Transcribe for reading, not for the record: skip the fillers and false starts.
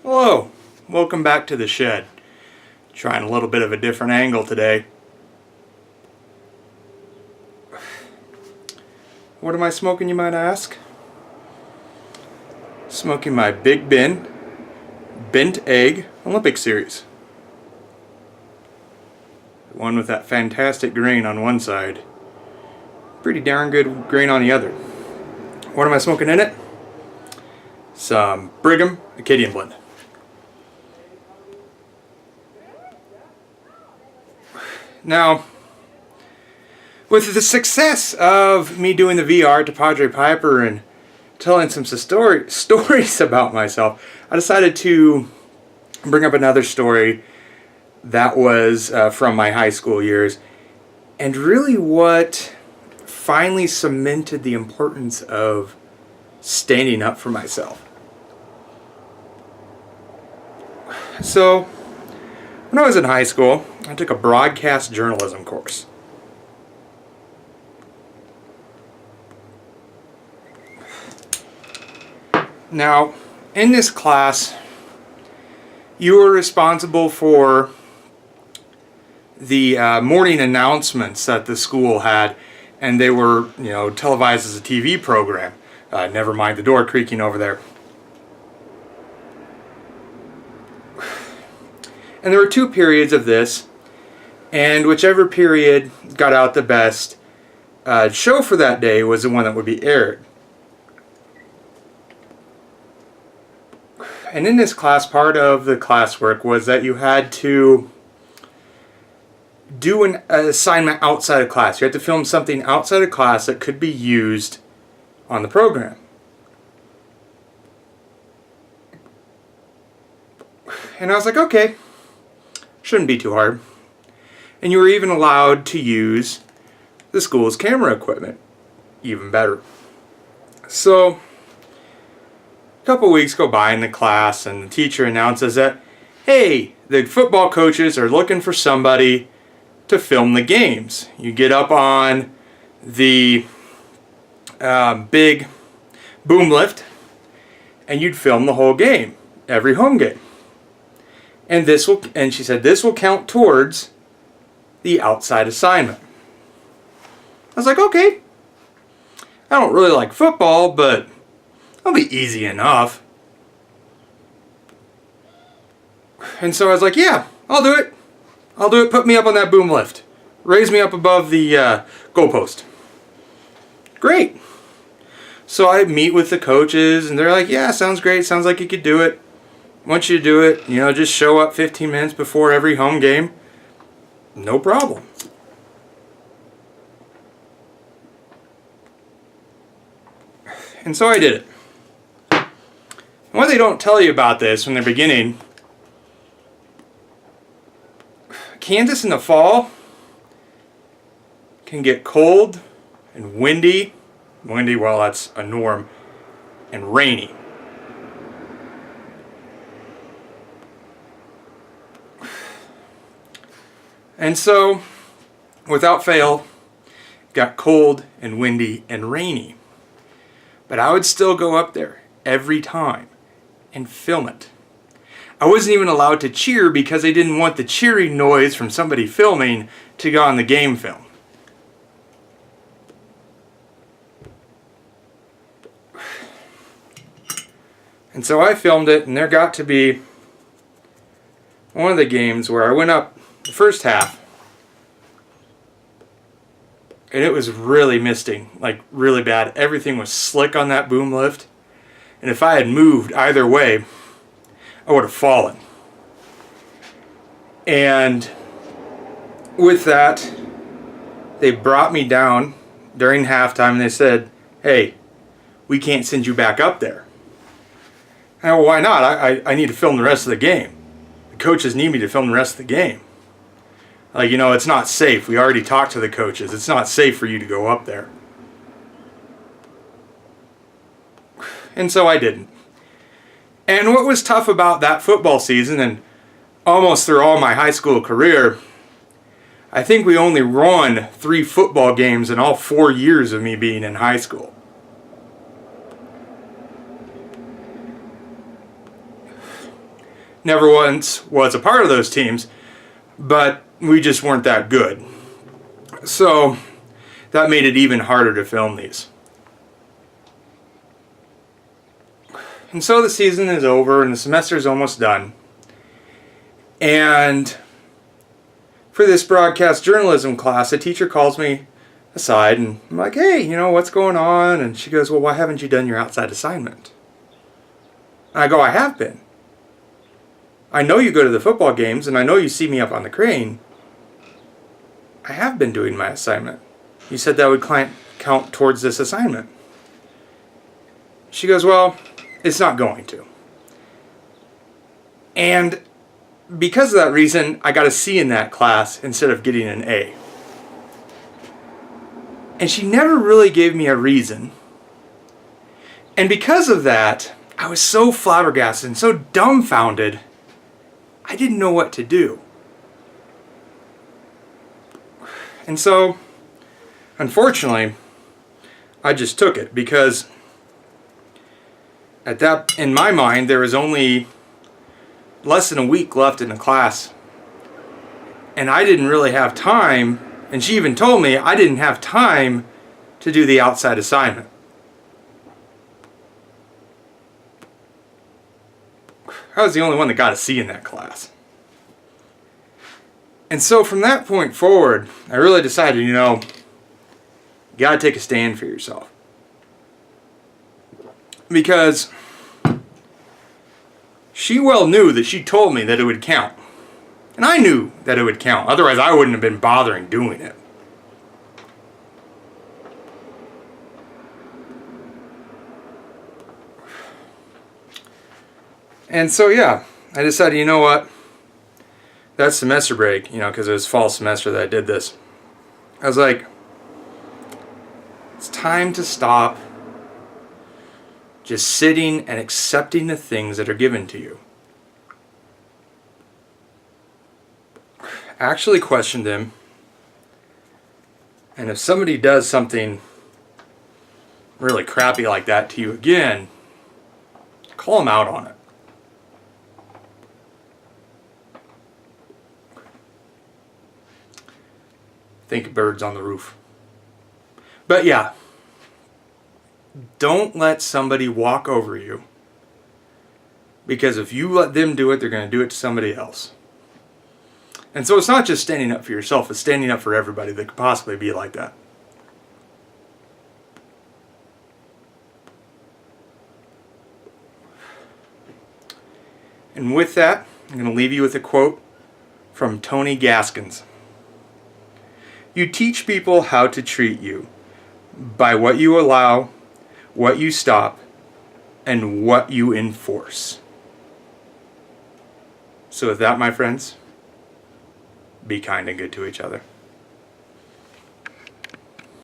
Hello, welcome back to the shed. Trying a little bit of a different angle today. What am I smoking, you might ask? Smoking my Big Ben Bent Egg Olympic Series. The one with that fantastic grain on one side. Pretty darn good grain on the other. What am I smoking in it? Some Brigham Acadian Blend. Now, with the success of me doing the VR to Padre Piper and telling some stories about myself, I decided to bring up another story that was from my high school years, and really what finally cemented the importance of standing up for myself. So, when I was in high school, I took a broadcast journalism course. Now, in this class, you were responsible for the morning announcements that the school had, and they were, televised as a TV program. Never mind the door creaking over there. And there were two periods of this, and whichever period got out the best show for that day was the one that would be aired. And in this class, part of the classwork was that you had to do an assignment outside of class. You had to film something outside of class that could be used on the program. And I was like, okay, shouldn't be too hard. And you were even allowed to use the school's camera equipment. Even better. So, a couple weeks go by in the class and the teacher announces that, hey, the football coaches are looking for somebody to film the games. You get up on the big boom lift and you'd film the whole game, every home game. And she said, this will count towards the outside assignment. I was like, okay. I don't really like football, but it'll be easy enough. And so I was like, yeah, I'll do it. I'll do it. Put me up on that boom lift. Raise me up above the goalpost. Great. So I meet with the coaches, and they're like, yeah, sounds great. Sounds like you could do it. Once you do it, just show up 15 minutes before every home game. No problem. And so I did it. And what they don't tell you about this from the beginning, Kansas in the fall can get cold and windy. Windy, well, that's a norm. And rainy. And so, without fail, it got cold and windy and rainy. But I would still go up there every time and film it. I wasn't even allowed to cheer because they didn't want the cheering noise from somebody filming to go on the game film. And so I filmed it, and there got to be one of the games where I went up the first half, and it was really misting, like really bad. Everything was slick on that boom lift, and if I had moved either way, I would have fallen. And with that, they brought me down during halftime, and they said, hey, we can't send you back up there. And I, well, why not? I need to film the rest of the game. The coaches need me to film the rest of the game. Like, it's not safe. We already talked to the coaches. It's not safe for you to go up there. And so I didn't. And what was tough about that football season, and almost through all my high school career, I think we only won 3 football games in all 4 years of me being in high school. never once was a part of those teams, but we just weren't that good. So that made it even harder to film these. And so the season is over and the semester is almost done. And for this broadcast journalism class, a teacher calls me aside and I'm like, hey, what's going on? And she goes, well, why haven't you done your outside assignment? And I go, I have been. I know you go to the football games and I know you see me up on the crane. I have been doing my assignment. You said that would count towards this assignment. She goes, well, it's not going to. And because of that reason, I got a C in that class instead of getting an A. And she never really gave me a reason. And because of that, I was so flabbergasted and so dumbfounded, I didn't know what to do. And so, unfortunately, I just took it because in my mind, there was only less than a week left in the class. And I didn't really have time, and she even told me I didn't have time to do the outside assignment. I was the only one that got a C in that class. And so from that point forward, I really decided, you gotta take a stand for yourself. Because she well knew that she told me that it would count. And I knew that it would count. Otherwise, I wouldn't have been bothering doing it. And so, yeah, I decided, you know what? That semester break, because it was fall semester that I did this. I was like, it's time to stop just sitting and accepting the things that are given to you. Actually question them. And if somebody does something really crappy like that to you again, call them out on it. Think birds on the roof. But yeah, don't let somebody walk over you, because if you let them do it, they're going to do it to somebody else. And so it's not just standing up for yourself, it's standing up for everybody that could possibly be like that. And with that, I'm going to leave you with a quote from Tony Gaskins. You teach people how to treat you by what you allow, what you stop, and what you enforce. So with that, my friends, be kind and good to each other.